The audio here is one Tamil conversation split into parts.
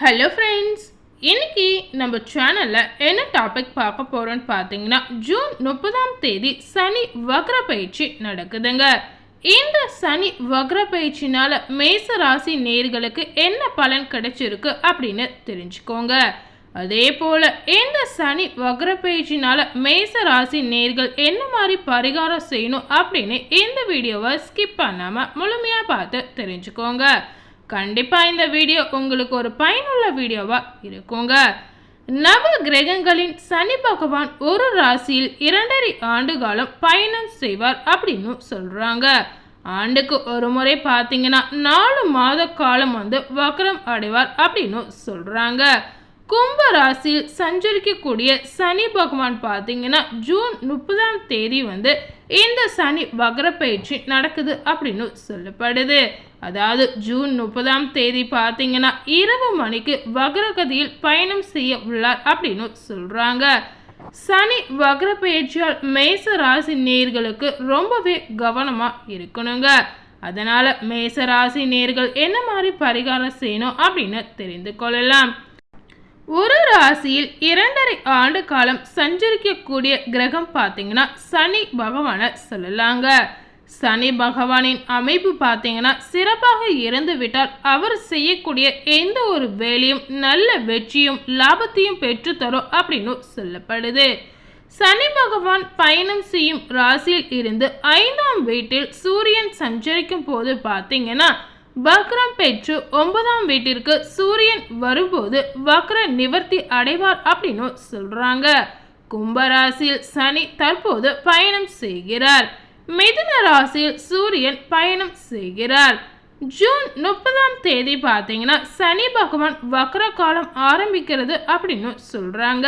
ஹலோ ஃப்ரெண்ட்ஸ், இன்னைக்கு நம்ம சேனலில் என்ன டாபிக் பார்க்க போகிறோன்னு பார்த்தீங்கன்னா, ஜூன் 30ஆம் தேதி சனி வக்ர பயிற்சி நடக்குதுங்க. இந்த சனி வக்ர பயிற்சினால மேச ராசி நேயர்களுக்கு என்ன பலன் கிடைச்சிருக்கு அப்படின்னு தெரிஞ்சுக்கோங்க. அதே போல் இந்த சனி வக்ர பயிற்சினால மேச ராசி நேயர்கள் என்ன மாதிரி பரிகாரம் செய்யணும் அப்படின்னு இந்த வீடியோவை ஸ்கிப் பண்ணாமல் முழுமையாக பார்த்து தெரிஞ்சுக்கோங்க. கண்டிப்பாக இந்த வீடியோ உங்களுக்கு ஒரு பயனுள்ள வீடியோவாக இருக்குங்க. நவ கிரகங்களின் சனி பகவான் ஒரு ராசியில் 2.5 ஆண்டு காலம் பயணம் செய்வார் அப்படின்னு சொல்கிறாங்க. ஆண்டுக்கு ஒரு முறை பார்த்தீங்கன்னா 4 மாத காலம் வக்ரம் அடைவார் அப்படின்னு சொல்கிறாங்க. கும்ப ராசியில் சஞ்சரிக்கக்கூடிய சனி பகவான் பார்த்தீங்கன்னா ஜூன் 30ஆம் தேதி இந்த சனி வக்ர பயிற்சி நடக்குது அப்படின்னு சொல்லப்படுது. அதாவது ஜூன் 30ஆம் தேதி பார்த்தீங்கன்னா 20 மணிக்கு வக்ரகதியில் பயணம் செய்ய உள்ளார் அப்படின்னு சொல்கிறாங்க. சனி வக்ர பயிற்சியால் மேச ராசி நேயர்களுக்கு ரொம்பவே கவனமாக இருக்கணுங்க. அதனால் மேச ராசி நேயர்கள் என்ன மாதிரி பரிகாரம் செய்யணும் அப்படின்னு தெரிந்து கொள்ளலாம். ஒரு ராசியில் 2.5 ஆண்டு காலம் சஞ்சரிக்கக்கூடிய கிரகம் பார்த்தீங்கன்னா சனி பகவானை சொல்லலாங்க. சனி பகவானின் அமைப்பு பார்த்தீங்கன்னா சிறப்பாக இருந்து விட்டால் அவர் செய்யக்கூடிய எந்த ஒரு வேலையும் நல்ல வெற்றியும் லாபத்தையும் பெற்றுத்தரும் அப்படின்னு சொல்லப்படுது. சனி பகவான் பயணம் செய்யும் ராசியில் இருந்து 5ஆம் வீட்டில் சூரியன் சஞ்சரிக்கும் போது பார்த்தீங்கன்னா வக்ரம் பெற்று 9ஆம் வீட்டிற்கு சூரியன் வரும்போது வக்ர நிவர்த்தி அடைவார் அப்படின்னு சொல்றாங்க. கும்பராசியில் சனி தற்போது பயணம் செய்கிறார். மிதுன ராசியில் சூரியன் பயணம் செய்கிறார். ஜூன் 30ஆம் தேதி பார்த்தீங்கன்னா சனி பகவான் வக்ர காலம் ஆரம்பிக்கிறது அப்படின்னு சொல்றாங்க.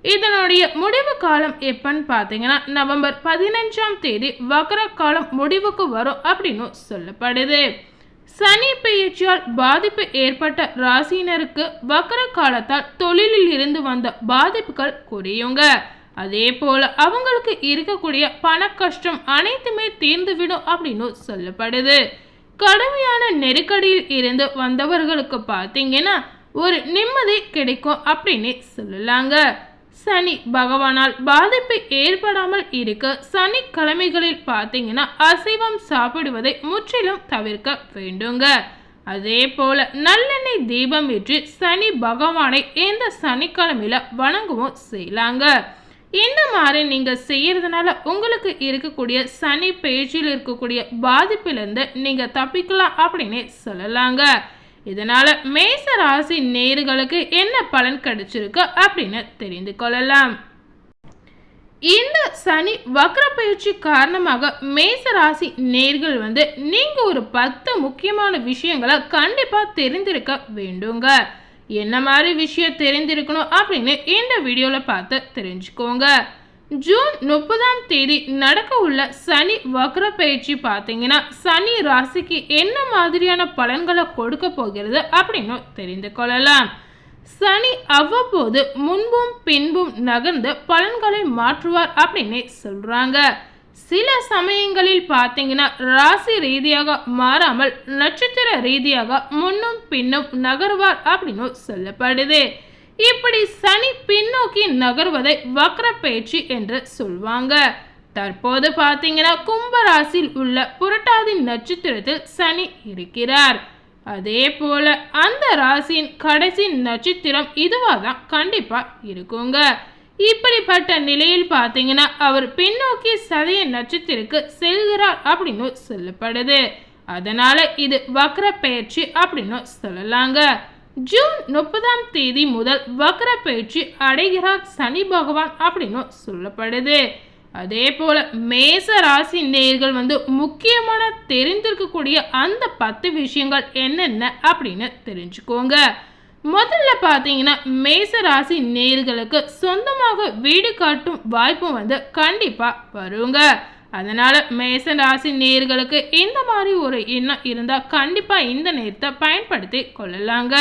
இதனுடைய முடிவு காலம் எப்பன்னு பார்த்தீங்கன்னா நவம்பர் 15ஆம் தேதி வக்ர காலம் முடிவுக்கு வரும் அப்படின்னு சொல்லப்படுது. சனி பெயர்ச்சியால் பாதிப்பு ஏற்பட்ட ராசியினருக்கு வக்ர காலத்தால் தொழிலில் இருந்து வந்த பாதிப்புகள் குறையுங்க. அதே போல அவங்களுக்கு இருக்கக்கூடிய பண கஷ்டம் அனைத்துமே தீர்ந்துவிடும் அப்படின்னு சொல்லப்படுது. கடுமையான நெருக்கடியில் இருந்து வந்தவர்களுக்கு பார்த்தீங்கன்னா ஒரு நிம்மதி கிடைக்கும் அப்படின்னு சொல்லலாங்க. சனி பகவானால் பாதிப்பு ஏற்படாமல் இருக்க சனிக்கிழமைகளில் பார்த்தீங்கன்னா அசைவம் சாப்பிடுவதை முற்றிலும் தவிர்க்க வேண்டுங்க. அதே போல நல்லெண்ணெய் தீபம் ஏற்றி சனி பகவானை இந்த சனிக்கிழமையில வணங்கவும் செய்யலாங்க. இந்த மாதிரி நீங்க செய்யறதுனால உங்களுக்கு இருக்கக்கூடிய சனி பயிற்சியில் இருக்கக்கூடிய பாதிப்பிலிருந்து நீங்க தப்பிக்கலாம் அப்படின்னு சொல்லலாங்க. இதனால மேச ராசி நேயர்களுக்கு என்ன பலன் கிடைச்சிருக்கு அப்படின்னு தெரிந்து கொள்ளலாம். இந்த சனி வக்ர பயிற்சி காரணமாக மேச ராசி நேயர்கள் நீங்க ஒரு 10 முக்கியமான விஷயங்களை கண்டிப்பா தெரிந்திருக்க வேண்டுங்க. என்ன மாதிரி விஷயம் தெரிந்திருக்கணும் அப்படின்னு இந்த வீடியோல பார்த்து தெரிஞ்சுக்கோங்க. ஜூன் 30ஆம் தேதி நடக்க உள்ள சனி வக்ர பயிற்சி பார்த்தீங்கன்னா சனி ராசிக்கு என்ன மாதிரியான பலன்களை கொடுக்க போகிறது அப்படின்னு தெரிந்து கொள்ளலாம். சனி அவ்வப்போது முன்பும் பின்பும் நகர்ந்து பலன்களை மாற்றுவார் அப்படின்னு சொல்றாங்க. சில சமயங்களில் பார்த்தீங்கன்னா ராசி ரீதியாக மாறாமல் நட்சத்திர ரீதியாக முன்னும் பின்னும் நகர்வார் அப்படின்னு சொல்லப்படுது. இப்படி சனி பின்னோக்கி நகர்வதை வக்ர பயிற்சி என்று சொல்வாங்க. தற்போது பார்த்தீங்கன்னா கும்பராசியில் உள்ள புரட்டாதி நட்சத்திரத்தில் சனி இருக்கிறார். அதே போல அந்த ராசியின் கடைசி நட்சத்திரம் இதுவாக தான் கண்டிப்பா இருக்குங்க. இப்படிப்பட்ட நிலையில் பார்த்தீங்கன்னா அவர் பின்னோக்கி சதய நட்சத்திரக்கு செல்கிறார் அப்படின்னு சொல்லப்படுது. அதனால இது வக்ர பயிற்சி அப்படின்னு சொல்லலாங்க. ஜூன் 30ஆம் தேதி முதல் வக்ர பயிற்சி அடைகிறார் சனி பகவான் அப்படின்னு சொல்லப்படுது. அதே போல மேச ராசி நேயர்கள் முக்கியமான தெரிந்திருக்கக்கூடிய அந்த 10 விஷயங்கள் என்னென்ன அப்படின்னு தெரிஞ்சுக்கோங்க. முதல்ல பார்த்தீங்கன்னா மேச ராசி நேயர்களுக்கு சொந்தமாக வீடு காட்டும் வாய்ப்பு கண்டிப்பா வருங்க. அதனால மேச ராசி நேயர்களுக்கு இந்த மாதிரி ஒரு எண்ணம் இருந்தால் கண்டிப்பா இந்த நேரத்தை பயன்படுத்தி கொள்ளலாங்க.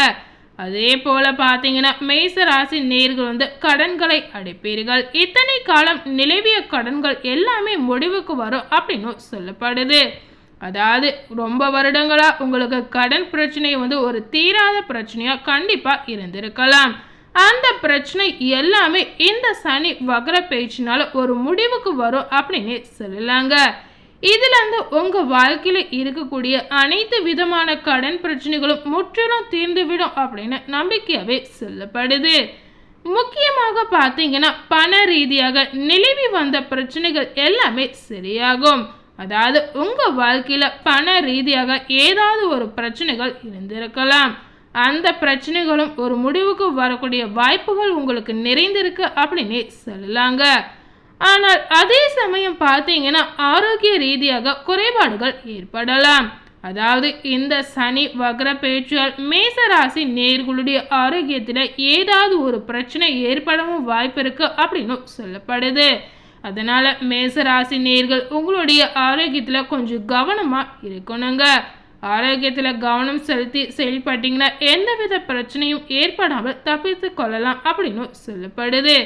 அதே போல பார்த்தீங்கன்னா மேச ராசி நேயர்கள் கடன்களை அடைப்பீர்கள். இத்தனை காலம் நிலவிய கடன்கள் எல்லாமே முடிவுக்கு வரும் அப்படின்னு சொல்லப்படுது. அதாவது ரொம்ப வருடங்களா உங்களுக்கு கடன் பிரச்சனை வந்து ஒரு தீராத பிரச்சனையா கண்டிப்பா இருந்திருக்கலாம். அந்த பிரச்சனை எல்லாமே இந்த சனி வக்ர பயிற்சினால ஒரு முடிவுக்கு வரும் அப்படின்னு சொல்லலாங்க. இதுல இருந்து உங்க வாழ்க்கையில இருக்கக்கூடிய அனைத்து விதமான கடன் பிரச்சனைகளும் முற்றிலும் தீர்ந்துவிடும் அப்படின்னு நம்பிக்கையாவே சொல்லப்படுது. முக்கியமாக பார்த்தீங்கன்னா பண ரீதியாக நிலவி வந்த பிரச்சனைகள் எல்லாமே சரியாகும். அதாவது உங்க வாழ்க்கையில பண ரீதியாக ஏதாவது ஒரு பிரச்சனைகள் இருந்திருக்கலாம். அந்த பிரச்சனைகளும் ஒரு முடிவுக்கு வரக்கூடிய வாய்ப்புகள் உங்களுக்கு நிறைந்திருக்கு அப்படின்னு சொல்லலாங்க. ஆனால் அதே சமயம் பார்த்தீங்கன்னா ஆரோக்கிய ரீதியாக குறைபாடுகள் ஏற்படலாம். அதாவது இந்த சனி வக்ர பயிற்சியால் மேசராசி நேயர்களுடைய ஆரோக்கியத்தில் ஏதாவது ஒரு பிரச்சனை ஏற்படவும் வாய்ப்பு இருக்கு அப்படின்னு சொல்லப்படுது. அதனால மேசராசி நேயர்கள் உங்களுடைய ஆரோக்கியத்தில் கொஞ்சம் கவனமா இருக்கணுங்க. ஆரோக்கியத்தில் கவனம் செலுத்தி செயல்பட்டீங்கன்னா எந்தவித பிரச்சனையும் ஏற்படாமல் தப்பித்து கொள்ளலாம் அப்படின்னு சொல்லப்படுது.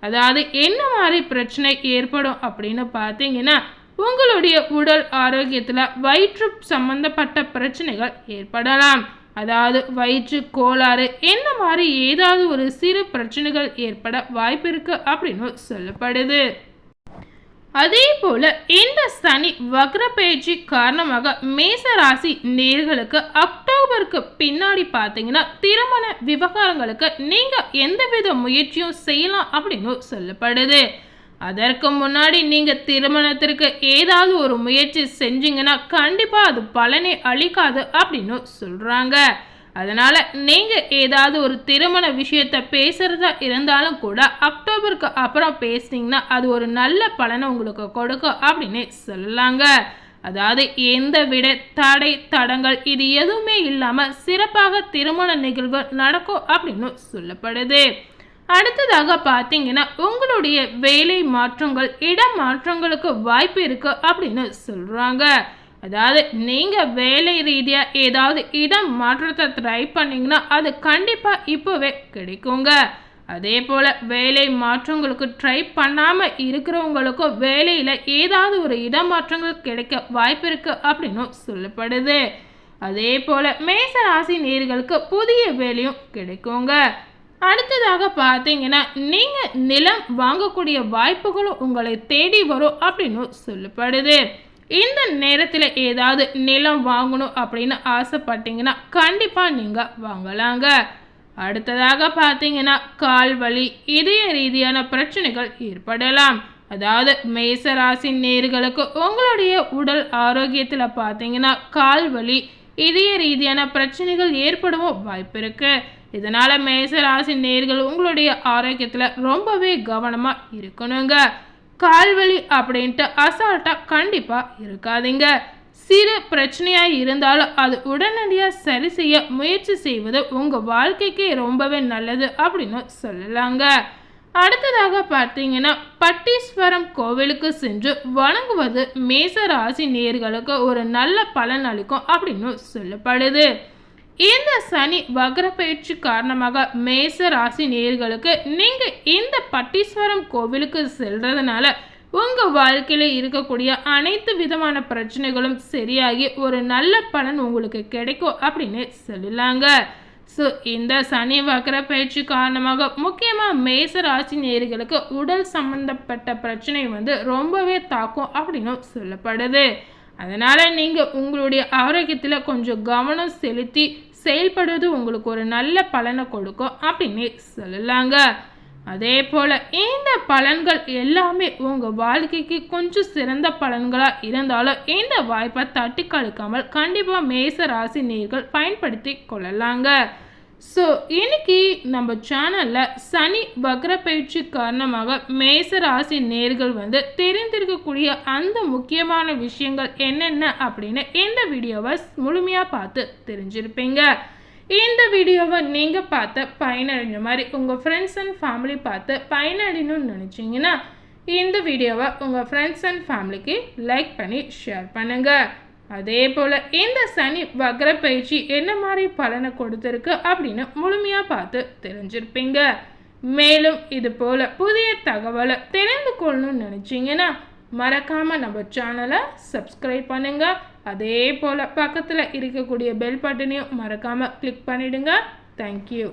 அதாவது என்ன மாதிரி பிரச்சனை ஏற்படும் அப்படின்னு பார்த்தீங்கன்னா உங்களுடைய உடல் ஆரோக்கியத்தில் வயிற்று சம்பந்தப்பட்ட பிரச்சனைகள் ஏற்படலாம். அதாவது வயிற்று கோளாறு என்ன மாதிரி ஏதாவது ஒரு சிறு பிரச்சனைகள் ஏற்பட வாய்ப்பு இருக்கு அப்படின்னு சொல்லப்படுது. அதே போல இந்த சனி வக்ர பயிற்சி காரணமாக மேசராசி நேயர்களுக்கு அக்டோபருக்கு பின்னாடி பார்த்தீங்கன்னா திருமண விவகாரங்களுக்கு நீங்க எந்தவித முயற்சியும் செய்யலாம் அப்படின்னு சொல்லப்படுது. அதற்கு முன்னாடி நீங்க திருமணத்திற்கு ஏதாவது ஒரு முயற்சி செஞ்சீங்கன்னா கண்டிப்பா அது பலனை அளிக்காது அப்படின்னு சொல்றாங்க. அதனால நீங்க ஏதாவது ஒரு திருமண விஷயத்த பேசுறதா இருந்தாலும் கூட அக்டோபருக்கு அப்புறம் பேசுனீங்கன்னா அது ஒரு நல்ல பலனை உங்களுக்கு கொடுக்கும் அப்படின்னு சொல்லலாங்க. அதாவது எந்த விட தடை தடங்கள் இது எதுவுமே இல்லாம சிறப்பாக திருமண நிகழ்வு நடக்கும் அப்படின்னு சொல்லப்படுது. அடுத்ததாக பார்த்தீங்கன்னா உங்களுடைய வேலை மாற்றங்கள் இடம் மாற்றங்களுக்கு வாய்ப்பு இருக்கு அப்படின்னு சொல்றாங்க. அதாவது நீங்க வேலை ரீதியா ஏதாவது இடம் மாற்றத்தை ட்ரை பண்ணீங்கன்னா அது கண்டிப்பா இப்போவே கிடைக்குங்க. அதே போல வேலை மாற்றங்களுக்கு ட்ரை பண்ணாம இருக்கிறவங்களுக்கும் வேலையில ஏதாவது ஒரு இடமாற்றங்கள் கிடைக்க வாய்ப்பு இருக்கு அப்படின்னு சொல்லப்படுது. அதே போல மேச ராசி நேயர்களுக்கு புதிய வேலையும் கிடைக்குங்க. அடுத்ததாக பார்த்தீங்கன்னா நீங்க நிலம் வாங்கக்கூடிய வாய்ப்புகளும் உங்களை தேடி வரும் அப்படின்னு சொல்லப்படுது. இந்த நேரத்தில் ஏதாவது நிலம் வாங்கணும் அப்படின்னு ஆசைப்பட்டீங்கன்னா கண்டிப்பாக நீங்கள் வாங்கலாங்க. அடுத்ததாக பார்த்தீங்கன்னா கால் வலி இதய ரீதியான பிரச்சனைகள் ஏற்படலாம். அதாவது மேசராசி நேயர்களுக்கு உங்களுடைய உடல் ஆரோக்கியத்தில் பார்த்தீங்கன்னா கால் வலி இதய ரீதியான பிரச்சனைகள் ஏற்படவும் வாய்ப்பு இருக்கு. இதனால மேசராசி நேயர்கள் உங்களுடைய ஆரோக்கியத்தில் ரொம்பவே கவனமாக இருக்கணுங்க. கால்வலி அப்படின்ட்டு அசால்ட்டாக கண்டிப்பாக இருக்காதீங்க. சிறு பிரச்சனையாக இருந்தாலும் அது உடனடியாக சரி செய்ய முயற்சி செய்வது உங்கள் வாழ்க்கைக்கு ரொம்பவே நல்லது அப்படின்னு சொல்லலாங்க. அடுத்ததாக பார்த்தீங்கன்னா பட்டீஸ்வரம் கோவிலுக்கு சென்று வணங்குவது மேச ராசி நேயர்களுக்கு ஒரு நல்ல பலன் அளிக்கும் அப்படின்னு சொல்லப்படுது. இந்த சனி வக்ர பயிற்சி காரணமாக மேச ராசி நேயர்களுக்கு நீங்கள் இந்த பட்டீஸ்வரம் கோவிலுக்கு செல்றதுனால உங்கள் வாழ்க்கையில் இருக்கக்கூடிய அனைத்து விதமான பிரச்சனைகளும் சரியாகி ஒரு நல்ல பலன் உங்களுக்கு கிடைக்கும் அப்படின்னு சொல்லலாங்க. ஸோ இந்த சனி வக்ர பயிற்சி காரணமாக முக்கியமாக மேச ராசி நேயர்களுக்கு உடல் சம்பந்தப்பட்ட பிரச்சனை வந்து ரொம்பவே தாக்கும் அப்படின்னு சொல்லப்படுது. அதனால் நீங்கள் உங்களுடைய ஆரோக்கியத்தில் கொஞ்சம் கவனம் செலுத்தி செயல்படுவது உங்களுக்கு ஒரு நல்ல பலனை கொடுக்கும் அப்படின்னு சொல்லலாங்க. அதே போல் இந்த பலன்கள் எல்லாமே உங்கள் வாழ்க்கைக்கு கொஞ்சம் சிறந்த பலன்களாக இருந்தாலும் இந்த வாய்ப்பை தட்டி கழிக்காமல் கண்டிப்பாக மேச ராசி நேயர்கள் பயன்படுத்தி கொள்ளலாங்க. ஸோ இன்னைக்கு நம்ம சேனலில் சனி வக்ர பயிற்சி காரணமாக மேச ராசி நேயர்கள் வந்து தெரிந்திருக்கக்கூடிய அந்த முக்கியமான விஷயங்கள் என்னென்ன அப்படின்னு இந்த வீடியோவை முழுமையாக பார்த்து தெரிஞ்சிருப்பீங்க. இந்த வீடியோவை நீங்கள் பார்த்து பயனடைஞ்ச மாதிரி உங்கள் ஃப்ரெண்ட்ஸ் அண்ட் ஃபேமிலி பார்த்து பயனடையணும்னு நினச்சிங்கன்னா இந்த வீடியோவை உங்கள் ஃப்ரெண்ட்ஸ் அண்ட் ஃபேமிலிக்கு லைக் பண்ணி ஷேர் பண்ணுங்கள். அதே போல் இந்த சனி வக்ர பயிற்சி என்ன மாதிரி பலனை கொடுத்துருக்கு அப்படின்னு முழுமையாக பார்த்து தெரிஞ்சிருப்பீங்க. மேலும் இது போல் புதிய தகவலை தெரிந்து கொள்ளணும்னு நினச்சிங்கன்னா மறக்காமல் நம்ம சேனலை சப்ஸ்கிரைப் பண்ணுங்கள். அதே போல் பக்கத்தில் இருக்கக்கூடிய பெல் பட்டனையும் மறக்காமல் கிளிக் பண்ணிவிடுங்க. தேங்க்யூ.